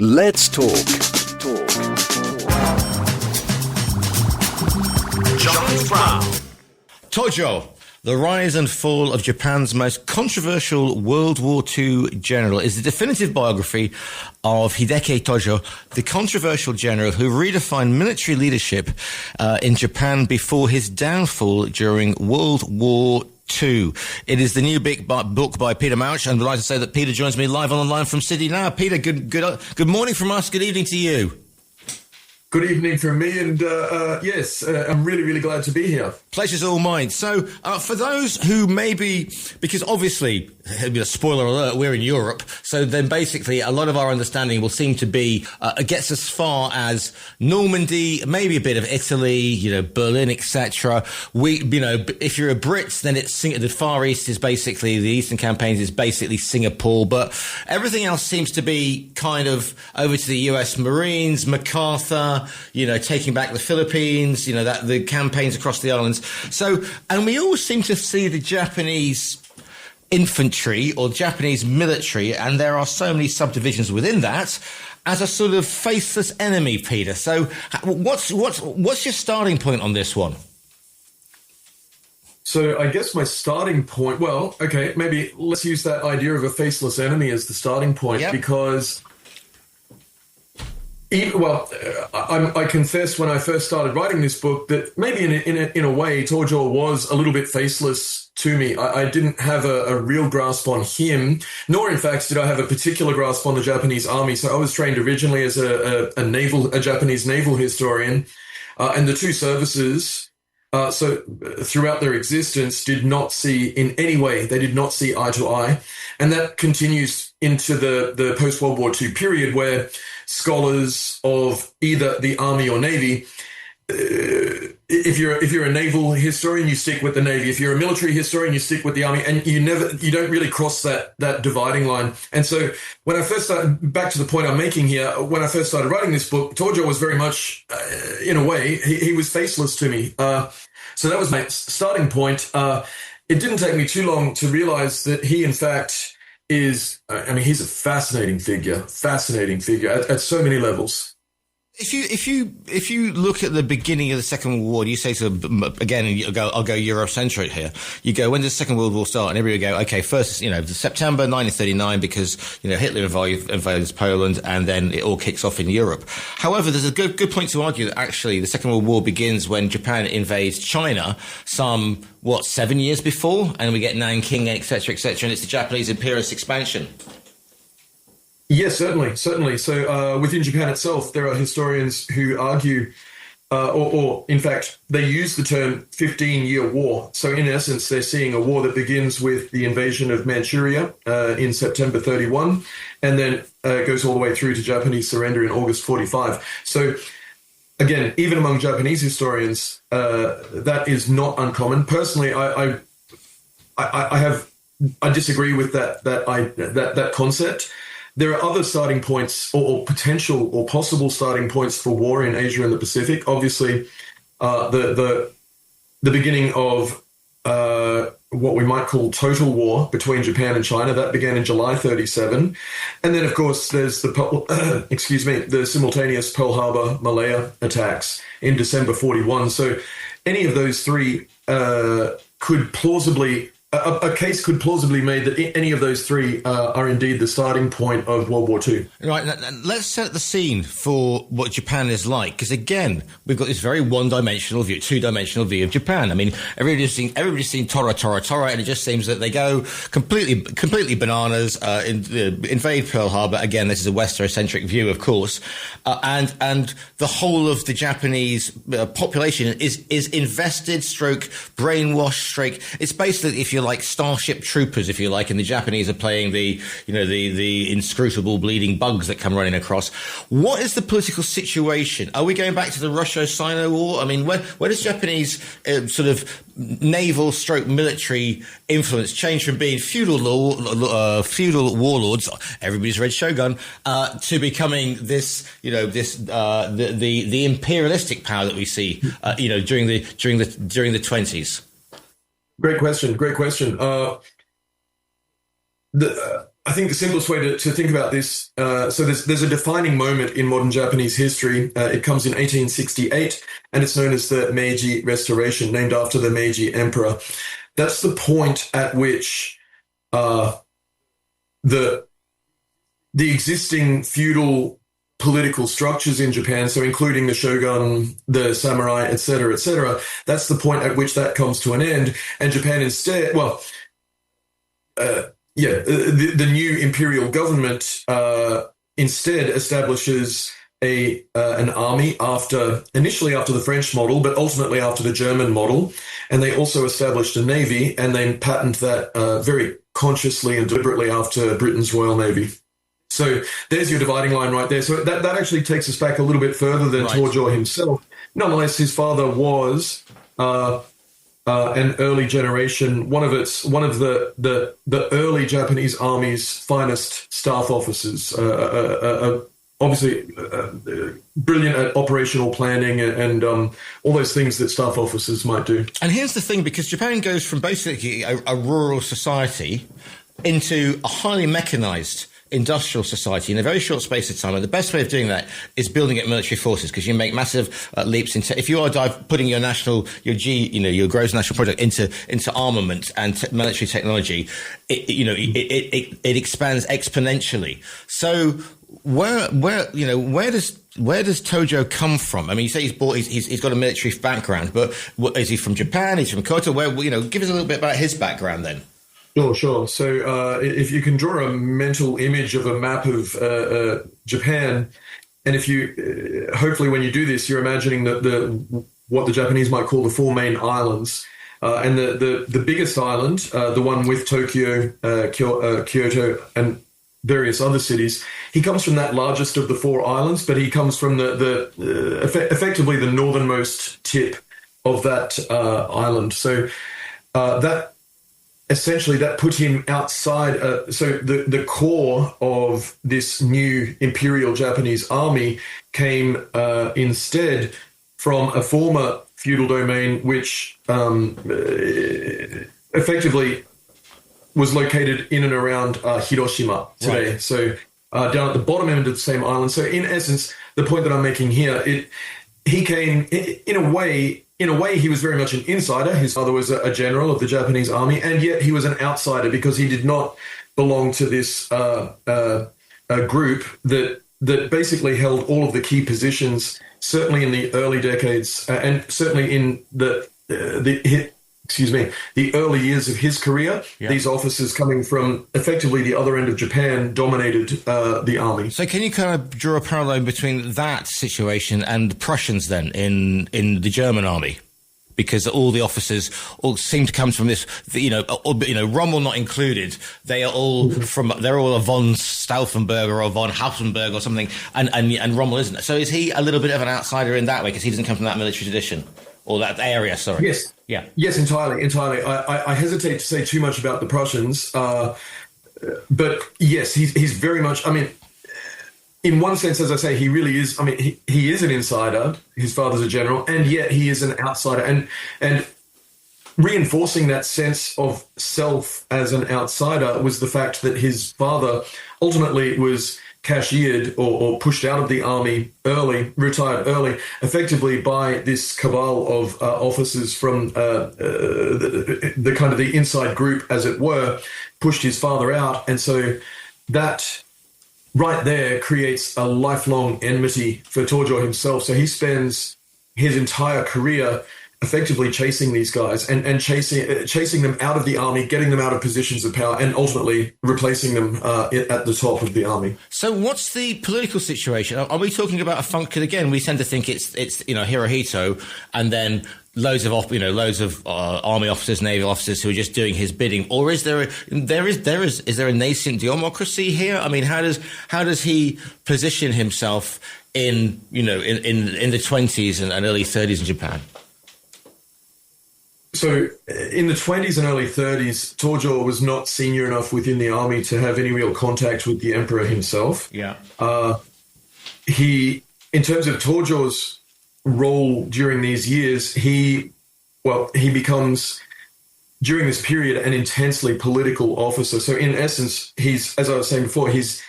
Let's talk. John Brown. Tojo, the rise and fall of Japan's most controversial World War II general, is the definitive biography of Hideki Tojo, the controversial general who redefined military leadership in Japan before his downfall during World War II. It is the new big book by Peter Mauch, and I'd like to say that Peter joins me live on the line from Sydney now. Peter, good morning from us. Good evening to you. Good evening from me, and yes, I'm really glad to be here. Pleasure's all mine. So, for those who maybe, because obviously, spoiler alert, we're in Europe, so then basically a lot of our understanding will seem to be, gets as far as Normandy, maybe a bit of Italy, Berlin, etc. If you're a Brit, then the Far East is basically, the Eastern Campaigns is basically Singapore, but everything else seems to be kind of over to the US Marines, MacArthur, taking back the Philippines, the campaigns across the islands. So, and we all seem to see the Japanese infantry or Japanese military, and there are so many subdivisions within that, as a sort of faceless enemy, Peter. So what's your starting point on this one? So I guess my starting point, well, okay, maybe let's use that idea of a faceless enemy as the starting point, yep. Because I confess when I first started writing this book that maybe in a way Tojo was a little bit faceless to me. I didn't have a real grasp on him, nor in fact did I have a particular grasp on the Japanese army. So I was trained originally as a Japanese naval historian, and the two services, so throughout their existence, did not see eye to eye, and that continues into the post-World War II period, where scholars of either the Army or Navy, if you're a naval historian, you stick with the Navy. If you're a military historian, you stick with the Army, and you don't really cross that dividing line. And so when I first started, back to the point I'm making here, when I first started writing this book, Tojo was very much, in a way, he was faceless to me. So that was my starting point. It didn't take me too long to realize that he, in fact, he's a fascinating figure at so many levels. If you look at the beginning of the Second World War, you say, so again, I'll go Eurocentric here. You go, when does the Second World War start? And everybody go, okay, first, September 1939, because, Hitler invades Poland, and then it all kicks off in Europe. However, there's a good point to argue that actually the Second World War begins when Japan invades China, 7 years before, and we get Nanking, etc., and it's the Japanese imperialist expansion. Yes, certainly. So within Japan itself, there are historians who argue, or in fact, they use the term 15-year war. So in essence, they're seeing a war that begins with the invasion of Manchuria in September 31, and then goes all the way through to Japanese surrender in August 45. So again, even among Japanese historians, that is not uncommon. Personally, I disagree with that concept. There are other starting points or potential or possible starting points for war in Asia and the Pacific. Obviously, the beginning of what we might call total war between Japan and China, that began in July 37. And then, of course, there's the simultaneous Pearl Harbor, Malaya attacks in December 41. So any of those three could plausibly... A case could plausibly be made that any of those three are indeed the starting point of World War II. Right, let's set the scene for what Japan is like, because again, we've got this very two-dimensional view of Japan. I mean, everybody's seen Tora, and it just seems that they go completely bananas, invade Pearl Harbor. Again, this is a Westernocentric view, of course, and the whole of the Japanese population is invested, brainwashed, it's basically, if you like, Starship Troopers, if you like, and the Japanese are playing the inscrutable bleeding bugs that come running across. What is the political situation? Are we going back to the Russo-Sino War? I mean, where does Japanese sort of naval military influence change from being feudal warlords, everybody's read Shogun, to becoming this, the imperialistic power that we see, during the 20s? Great question. I think the simplest way to think about this, so there's a defining moment in modern Japanese history. It comes in 1868, and it's known as the Meiji Restoration, named after the Meiji Emperor. That's the point at which the existing feudal political structures in Japan, so including the shogun, the samurai, etc., that's the point at which that comes to an end, and Japan instead, the new imperial government instead establishes an army initially after the French model, but ultimately after the German model, and they also established a navy, and they patterned that very consciously and deliberately after Britain's Royal Navy. So there's your dividing line right there. So that actually takes us back a little bit further than Tojo himself. Nonetheless, his father was an early generation, one of the early Japanese army's finest staff officers. Obviously, brilliant at operational planning and all those things that staff officers might do. And here's the thing, because Japan goes from basically a rural society into a highly mechanized industrial society in a very short space of time. And the best way of doing that is building up military forces, because you make massive leaps into, if you are putting your gross national product into armament and military technology, it expands exponentially. So where does Tojo come from? I mean, you say he's got a military background, but is he from Japan? He's from Kyoto? Give us a little bit about his background then. Sure. So if you can draw a mental image of a map of Japan, and if you hopefully when you do this, you're imagining what the Japanese might call the four main islands, and the biggest island, the one with Tokyo, Kyoto, and various other cities. He comes from that largest of the four islands, but he comes from effectively the northernmost tip of that island. So essentially, that put him outside. So the core of this new Imperial Japanese army came instead from a former feudal domain, which effectively was located in and around Hiroshima today. Right. So down at the bottom end of the same island. So in essence, the point that I'm making here, he came in a way. In a way, he was very much an insider. His father was a general of the Japanese army, and yet he was an outsider because he did not belong to this group that basically held all of the key positions, certainly in the early decades, and certainly in the early years of his career. Yeah. These officers coming from effectively the other end of Japan dominated the army. So can you kind of draw a parallel between that situation and the Prussians then in the German army? Because all the officers all seem to come from this, Rommel not included. They're all a von Stauffenberg or a von Hausenberg or something, and Rommel isn't. So is he a little bit of an outsider in that way because he doesn't come from that military tradition? Or that area, sorry. Yes. Yeah. Yes, entirely. I hesitate to say too much about the Prussians, but yes, he's very much. I mean, in one sense, as I say, he really is. I mean, he is an insider. His father's a general, and yet he is an outsider. And reinforcing that sense of self as an outsider was the fact that his father ultimately was cashiered or pushed out of the army early, retired early, effectively by this cabal of officers from the kind of the inside group, as it were, pushed his father out. And so that right there creates a lifelong enmity for Tojo himself. So he spends his entire career effectively chasing these guys and chasing them out of the army, getting them out of positions of power, and ultimately replacing them at the top of the army. So what's the political situation? Are we talking about a function? Again, we tend to think it's Hirohito and then loads of army officers, naval officers who are just doing his bidding, or is there a nascent democracy here? I mean, how does he position himself in the 20s and early 30s in Japan? So in the 20s and early 30s, Tojo was not senior enough within the army to have any real contact with the emperor himself. Yeah. In terms of Tojo's role during these years, he becomes during this period, an intensely political officer. So in essence, he's, as I was saying before, he's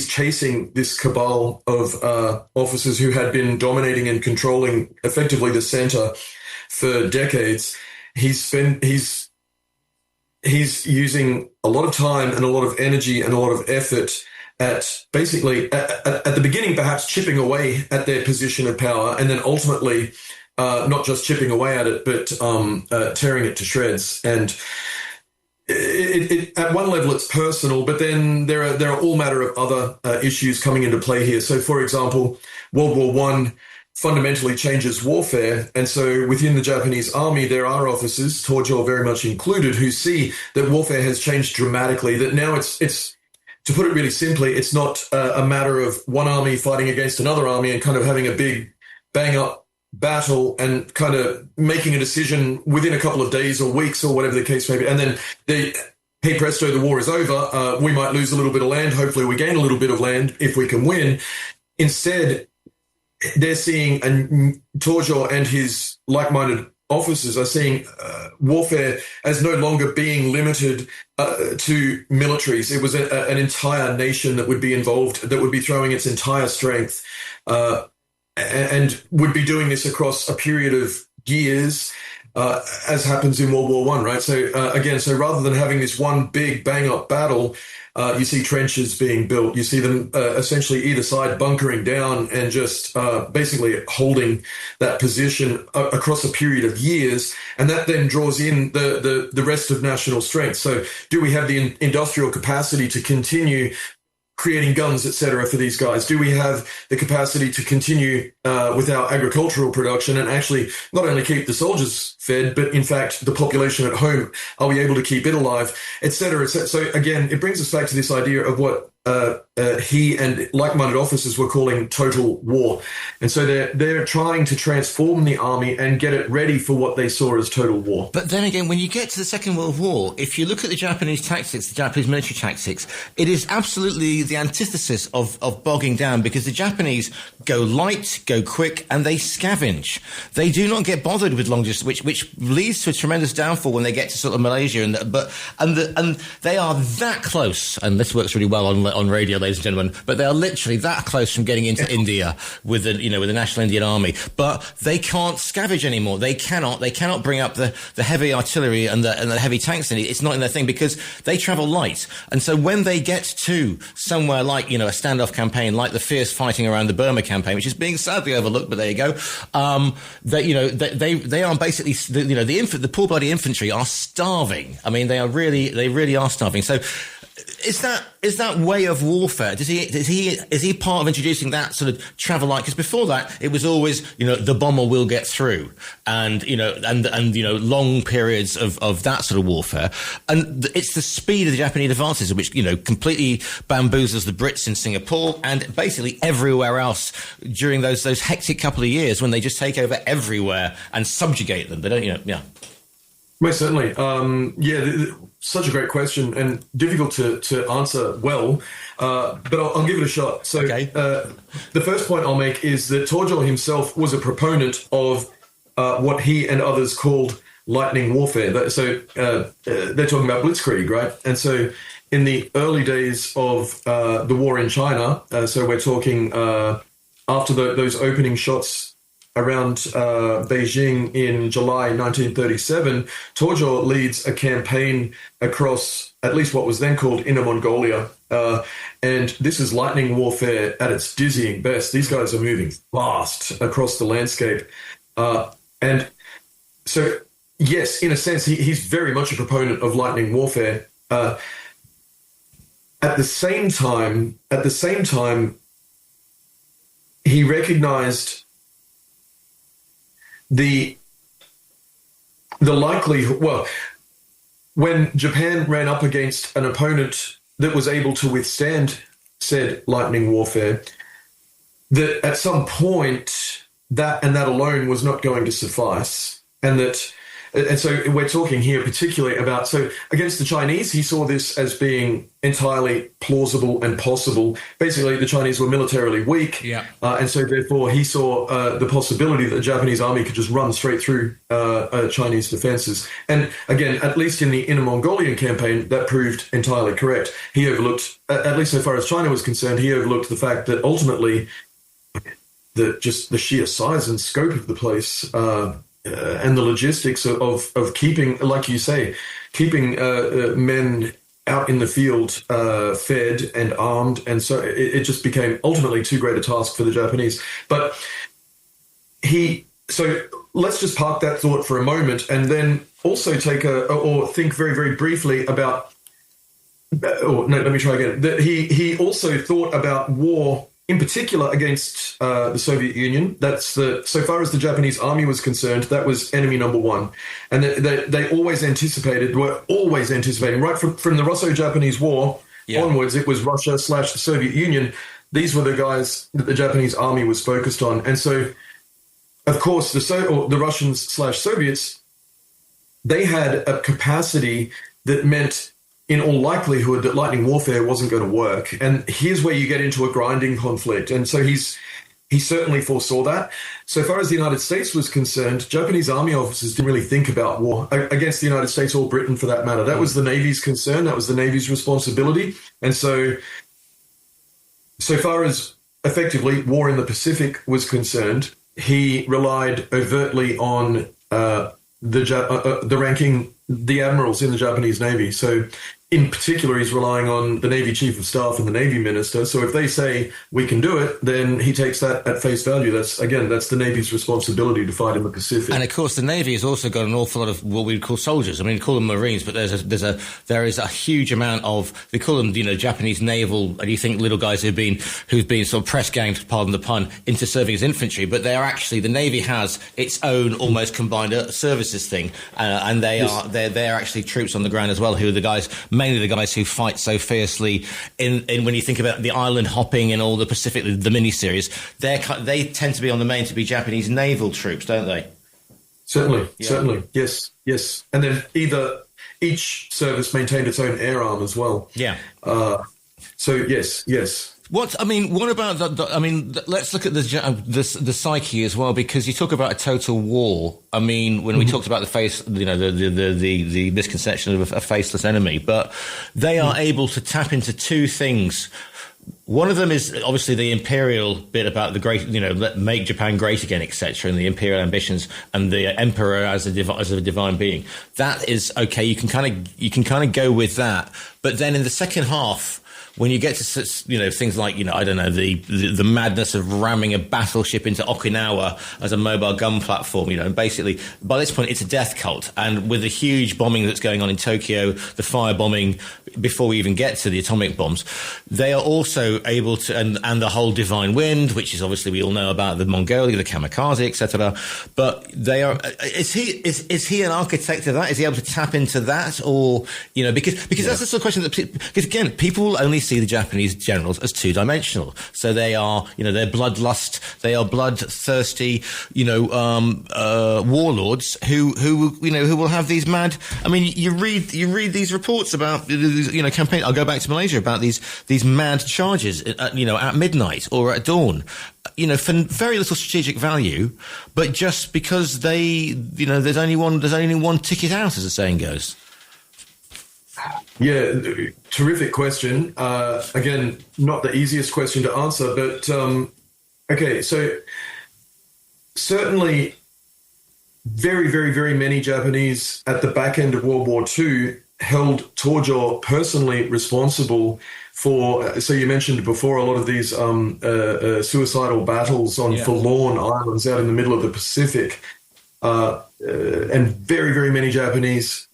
chasing this cabal of officers who had been dominating and controlling effectively the center for decades. He's using a lot of time and a lot of energy and a lot of effort at basically at the beginning, perhaps chipping away at their position of power, and then ultimately not just chipping away at it, but tearing it to shreds. And at one level, it's personal, but then there are all manner of other issues coming into play here. So, for example, World War I fundamentally changes warfare. And so within the Japanese army, there are officers, Tojo very much included, who see that warfare has changed dramatically, that now it's to put it really simply, it's not a matter of one army fighting against another army and kind of having a big bang-up battle and kind of making a decision within a couple of days or weeks or whatever the case may be. And then hey presto, the war is over. We might lose a little bit of land. Hopefully we gain a little bit of land if we can win. Instead, they're seeing, and Tojo and his like-minded officers are seeing warfare as no longer being limited to militaries. It was an entire nation that would be involved, that would be throwing its entire strength and would be doing this across a period of years, as happens in World War I, right? So again, so rather than having this one big bang-up battle, you see trenches being built. You see them essentially either side bunkering down and just basically holding that position across a period of years. And that then draws in the rest of national strength. So do we have the industrial capacity to continue creating guns, et cetera, for these guys? Do we have the capacity to continue with our agricultural production and actually not only keep the soldiers fed, but in fact, the population at home, are we able to keep it alive, et cetera, et cetera? So again, it brings us back to this idea of what he and like-minded officers were calling total war. And so they're trying to transform the army and get it ready for what they saw as total war. But then again, when you get to the Second World War, if you look at the Japanese tactics, the Japanese military tactics, it is absolutely the antithesis of bogging down, because the Japanese go light, go quick, and they scavenge. They do not get bothered with long distance, which leads to a tremendous downfall when they get to sort of Malaysia, and they are that close. And this works really well on radio, ladies and gentlemen, but they are literally that close from getting into India with the National Indian Army. But they can't scavenge anymore. They cannot bring up the heavy artillery and the heavy tanks. It's not in their thing because they travel light. And so when they get to somewhere like, a standoff campaign, like the fierce fighting around the Burma campaign, which is being sadly overlooked, but there you go. They are basically, the poor bloody infantry are starving. I mean, they really are starving. So, is that way of warfare? Is he part of introducing that sort of travel light? Because before that, it was always the bomber will get through, and long periods of that sort of warfare. And it's the speed of the Japanese advances which completely bamboozles the Brits in Singapore and basically everywhere else during those hectic couple of years when they just take over everywhere and subjugate them. They don't Most certainly. Such a great question and difficult to answer well, but I'll give it a shot. So okay. The first point I'll make is that Tojo himself was a proponent of what he and others called lightning warfare. So they're talking about blitzkrieg, right? And so in the early days of the war in China, so we're talking after those opening shots around Beijing in July 1937, Tojo leads a campaign across at least what was then called Inner Mongolia. And this is lightning warfare at its dizzying best. These guys are moving fast across the landscape. And so, yes, in a sense, he's very much a proponent of lightning warfare. At the same time, he recognized the likelihood, when Japan ran up against an opponent that was able to withstand said lightning warfare, that at some point that alone was not going to suffice, and that And so we're talking here particularly about, so against the Chinese, he saw this as being entirely plausible and possible. Basically, the Chinese were militarily weak. Yeah. And so therefore he saw the possibility that the Japanese army could just run straight through Chinese defenses. And again, at least in the Inner Mongolian campaign, that proved entirely correct. He overlooked, at least so far as China was concerned, he overlooked the fact that ultimately just the sheer size and scope of the place and the logistics of keeping, like you say, keeping men out in the field fed and armed. And so it just became ultimately too great a task for the Japanese. But so let's just park that thought for a moment and then also think very, very briefly about, let me try again. He also thought about war in particular against the Soviet Union. So far as the Japanese army was concerned, that was enemy number one. And they were always anticipating, right from the Russo-Japanese War onwards, it was Russia / the Soviet Union. These were the guys that the Japanese army was focused on. And so, of course, the Russians / Soviets, they had a capacity that meant, in all likelihood, that lightning warfare wasn't going to work. And here's where you get into a grinding conflict. And so he certainly foresaw that. So far as the United States was concerned, Japanese army officers didn't really think about war against the United States or Britain for that matter. That was the Navy's concern. That was the Navy's responsibility. And so far as effectively war in the Pacific was concerned, he relied overtly on the admirals in the Japanese Navy. So in particular, he's relying on the Navy Chief of Staff and the Navy Minister. So if they say we can do it, then he takes that at face value. That's the Navy's responsibility to fight in the Pacific. And of course, the Navy has also got an awful lot of what we would call soldiers. I mean, we call them Marines, but there is a huge amount of, we call them, Japanese naval. And you think little guys who've been sort of press ganged, pardon the pun, into serving as infantry. But they are actually, the Navy has its own almost combined services thing, and they're actually troops on the ground as well, who are the guys. Mainly the guys who fight so fiercely in when you think about the island hopping and all the Pacific, the miniseries, they tend to be on the main to be Japanese naval troops, don't they? Certainly, yes. And then each service maintained its own air arm as well. Yeah. So yes. What about let's look at the psyche as well, because you talk about a total war. I mean, when we talked about the misconception of a faceless enemy, but they are able to tap into two things. One of them is obviously the imperial bit about the great, make Japan great again, etc., and the imperial ambitions, and the emperor as a divine being. That is okay. You can kind of go with that, but then in the second half, when you get to things like the madness of ramming a battleship into Okinawa as a mobile gun platform, and basically by this point it's a death cult, and with the huge bombing that's going on in Tokyo, the fire bombing before we even get to the atomic bombs, they are also able to, and the whole divine wind, which is obviously we all know about the Mongolia, the kamikaze, etc. But they are. Is he an architect of that? Is he able to tap into that, or because that's the sort of question that because again people will only see the Japanese generals as two-dimensional. So they are, they're bloodlust, they are bloodthirsty, warlords who will have these mad. I mean, you read these reports about campaign. I'll go back to Malaysia about these mad charges at midnight or at dawn. For very little strategic value, but just because there's only one ticket out, as the saying goes. Yeah, terrific question. Again, not the easiest question to answer, but okay, so certainly very, very, very many Japanese at the back end of World War II held Tojo personally responsible for, so you mentioned before, a lot of these suicidal battles on forlorn islands out in the middle of the Pacific, and very, very many Japanese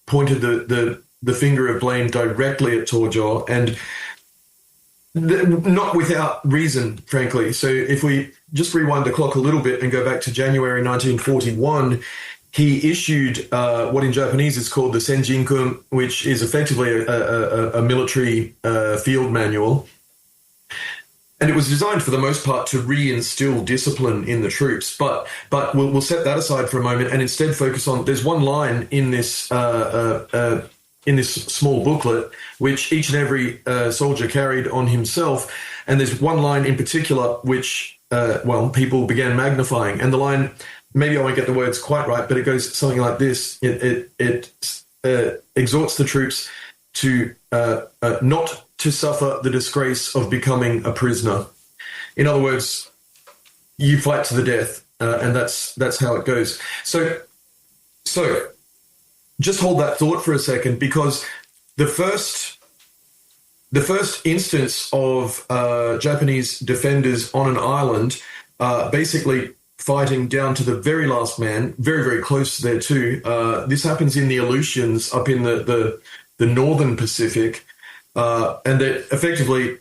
pointed the finger of blame directly at Tojo, and not without reason, frankly. So if we just rewind the clock a little bit and go back to January 1941, he issued what in Japanese is called the Senjinkum, which is effectively a military field manual. and it was designed for the most part to reinstill discipline in the troops. But we'll set that aside for a moment and instead focus on. There's one line in this small booklet which each and every soldier carried on himself, and there's one line in particular which people began magnifying, and the line, maybe I won't get the words quite right, but it goes something like this: it exhorts the troops to not to suffer the disgrace of becoming a prisoner. In other words, you fight to the death, and that's how it goes. So just hold that thought for a second, because the first instance of Japanese defenders on an island, basically fighting down to the very last man, very, very close there too. This happens in the Aleutians up in the northern Pacific. And that effectively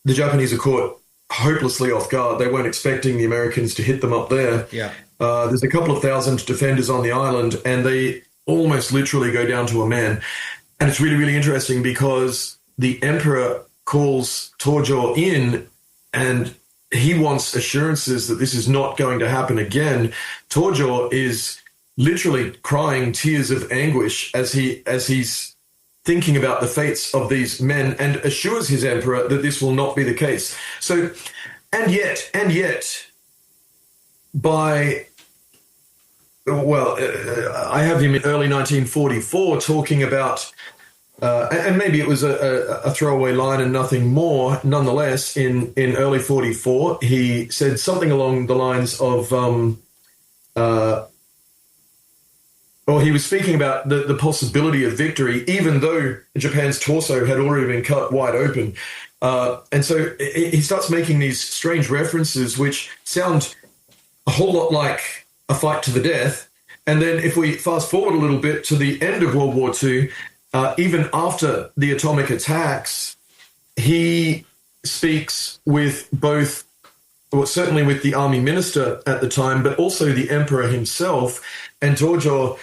the Japanese are caught hopelessly off guard. They weren't expecting the Americans to hit them up there. Yeah. There's a couple of thousand defenders on the island, and they almost literally go down to a man. And it's really, really interesting because the emperor calls Tojo in, and he wants assurances that this is not going to happen again. Tojo is literally crying tears of anguish as he's thinking about the fates of these men, and assures his emperor that this will not be the case. So, and yet, I have him in early 1944 talking about, and maybe it was a throwaway line and nothing more. Nonetheless, in early 44, he said something along the lines of, he was speaking about the possibility of victory, even though Japan's torso had already been cut wide open. And so he starts making these strange references which sound a whole lot like a fight to the death. And then if we fast forward a little bit to the end of World War II, even after the atomic attacks, he speaks with both, well, certainly with the army minister at the time, but also the emperor himself. And Tojo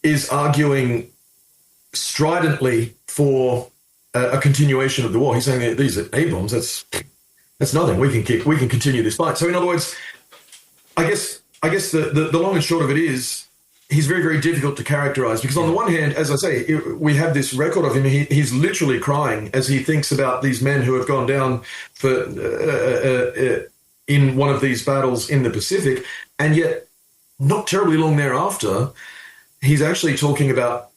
is arguing stridently for a continuation of the war. He's saying that these are A-bombs. That's nothing. We can continue this fight. So in other words, I guess the long and short of it is he's very, very difficult to characterize, because on the one hand, as I say, we have this record of him. He's literally crying as he thinks about these men who have gone down for in one of these battles in the Pacific, and yet not terribly long thereafter, he's actually talking about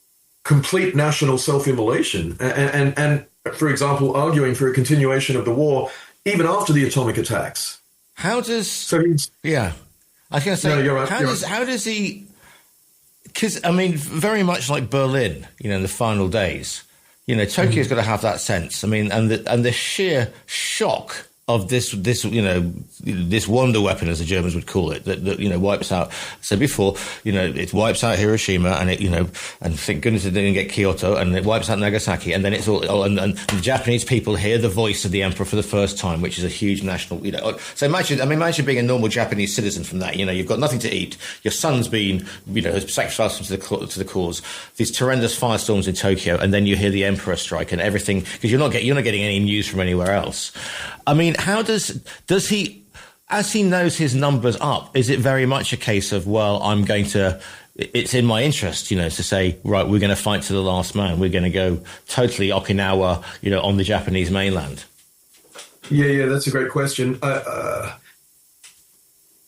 complete national self-immolation and, for example, arguing for a continuation of the war even after the atomic attacks. How does... So he's... Yeah. I was going to say, no, you're right, how does he... Because, I mean, very much like Berlin, in the final days, Tokyo's got to have that sense. I mean, and the sheer shock of this wonder weapon, as the Germans would call it, that wipes out. I said before, it wipes out Hiroshima, and and thank goodness it didn't get Kyoto, and it wipes out Nagasaki, and then it's all, and the Japanese people hear the voice of the emperor for the first time, which is a huge national, So imagine being a normal Japanese citizen from that. You've got nothing to eat. Your son's been, has sacrificed to the cause. These horrendous firestorms in Tokyo, and then you hear the emperor strike and everything, because you're not getting any news from anywhere else. I mean, how does he, as he knows his numbers up, is it very much a case of, well, it's in my interest, to say, right, we're going to fight to the last man. We're going to go totally Okinawa, on the Japanese mainland? Yeah, that's a great question.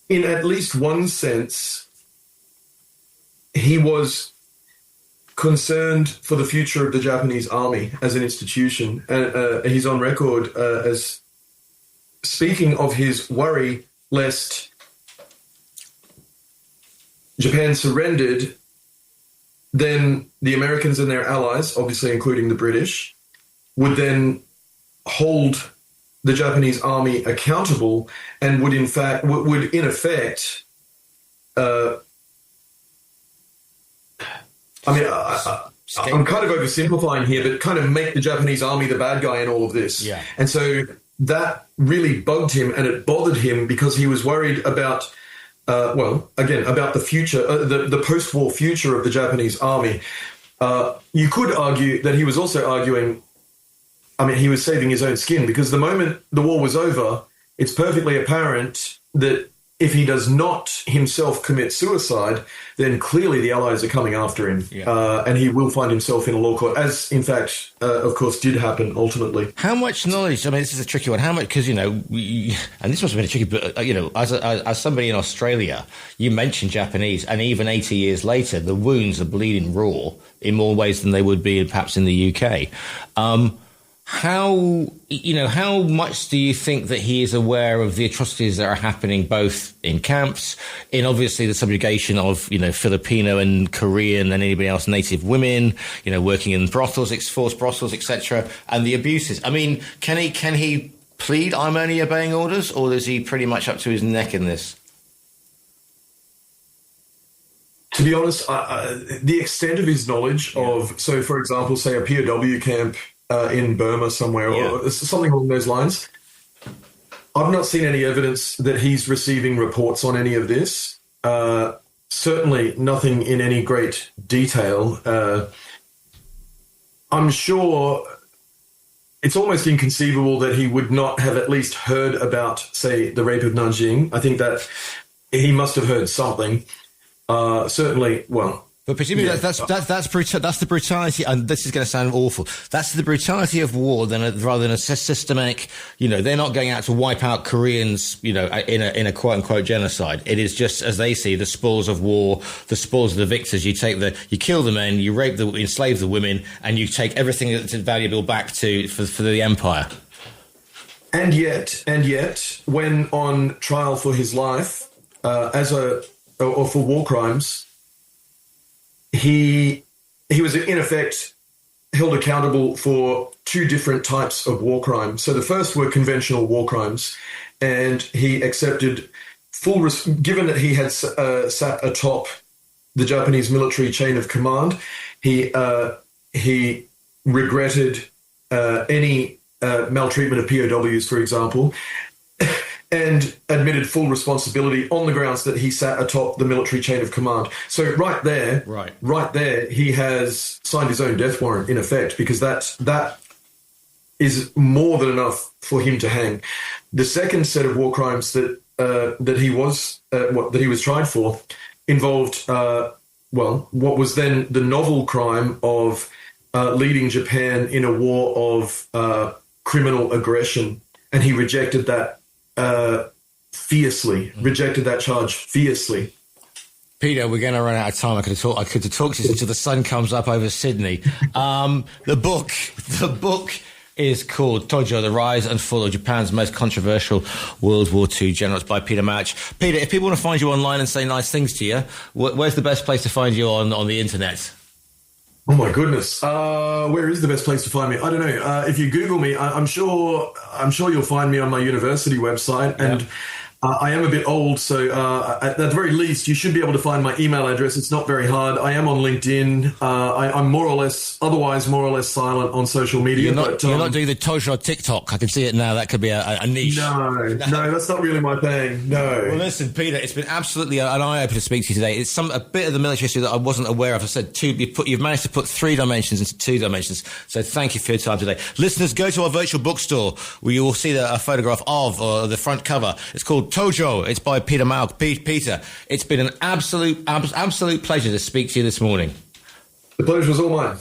In at least one sense, he was concerned for the future of the Japanese army as an institution. And he's on record as speaking of his worry lest Japan surrendered, then the Americans and their allies, obviously including the British, would then hold the Japanese army accountable and would in effect, I'm kind of oversimplifying here, but kind of make the Japanese army the bad guy in all of this. Yeah. And so that really bugged him, and it bothered him because he was worried about, about the future, the post-war future of the Japanese army. You could argue that he was also arguing I mean, he was saving his own skin, because the moment the war was over, it's perfectly apparent that if he does not himself commit suicide, then clearly the Allies are coming after him, and he will find himself in a law court, as in fact, of course, did happen ultimately. How much knowledge? I mean, this is a tricky one. How much? Because and this must have been a tricky. But as somebody in Australia, you mentioned Japanese, and even 80 years later, the wounds are bleeding raw in more ways than they would be perhaps in the UK. How much do you think that he is aware of the atrocities that are happening both in camps, in obviously the subjugation of, Filipino and Korean and anybody else, native women, working in brothels, forced brothels, etc., and the abuses? I mean, can he plead, I'm only obeying orders, or is he pretty much up to his neck in this? To be honest, the extent of his knowledge of, so for example, say a POW camp in Burma somewhere, or something along those lines, I've not seen any evidence that he's receiving reports on any of this. Certainly nothing in any great detail. I'm sure it's almost inconceivable that he would not have at least heard about, say, the rape of Nanjing. I think that he must have heard something. Certainly, well... But presumably that's the brutality, and this is going to sound awful. That's the brutality of war, rather than a systematic. They're not going out to wipe out Koreans, in a quote unquote genocide. It is just, as they see, the spoils of war, the spoils of the victors. You kill the men, you rape enslave the women, and you take everything that's valuable back for the empire. And yet, when on trial for his life, or for war crimes, he was in effect held accountable for two different types of war crimes. So the first were conventional war crimes, and he accepted given that he had sat atop the Japanese military chain of command, he regretted any maltreatment of POWs, for example, and admitted full responsibility on the grounds that he sat atop the military chain of command. So right there, he has signed his own death warrant, in effect, because that is more than enough for him to hang. The second set of war crimes that he was tried for involved what was then the novel crime of leading Japan in a war of criminal aggression, and he rejected that. Rejected that charge fiercely. Peter, we're going to run out of time. I could talk to you until the sun comes up over Sydney. The book is called Tojo, The Rise and Fall of Japan's Most Controversial World War II General. It's by Peter Mauch. Peter, if people want to find you online and say nice things to you, where's the best place to find you on the internet? Oh my goodness! Where is the best place to find me? I don't know. If you Google me, I'm sure you'll find me on my university website. And I am a bit old, so at the very least, you should be able to find my email address. It's not very hard. I am on LinkedIn. I'm more or less silent on social media. You're not doing the Tojo TikTok. I can see it now. That could be a niche. No, that's not really my thing. No. Well, listen, Peter, it's been absolutely an eye-opener to speak to you today. It's a bit of the military history that I wasn't aware of. I said you've managed to put 3 dimensions into 2 dimensions. So thank you for your time today. Listeners, go to our virtual bookstore where you will see a photograph of the front cover. It's called Tojo. It's by Peter Mauch. Peter, it's been an absolute pleasure to speak to you this morning. The pleasure was all mine.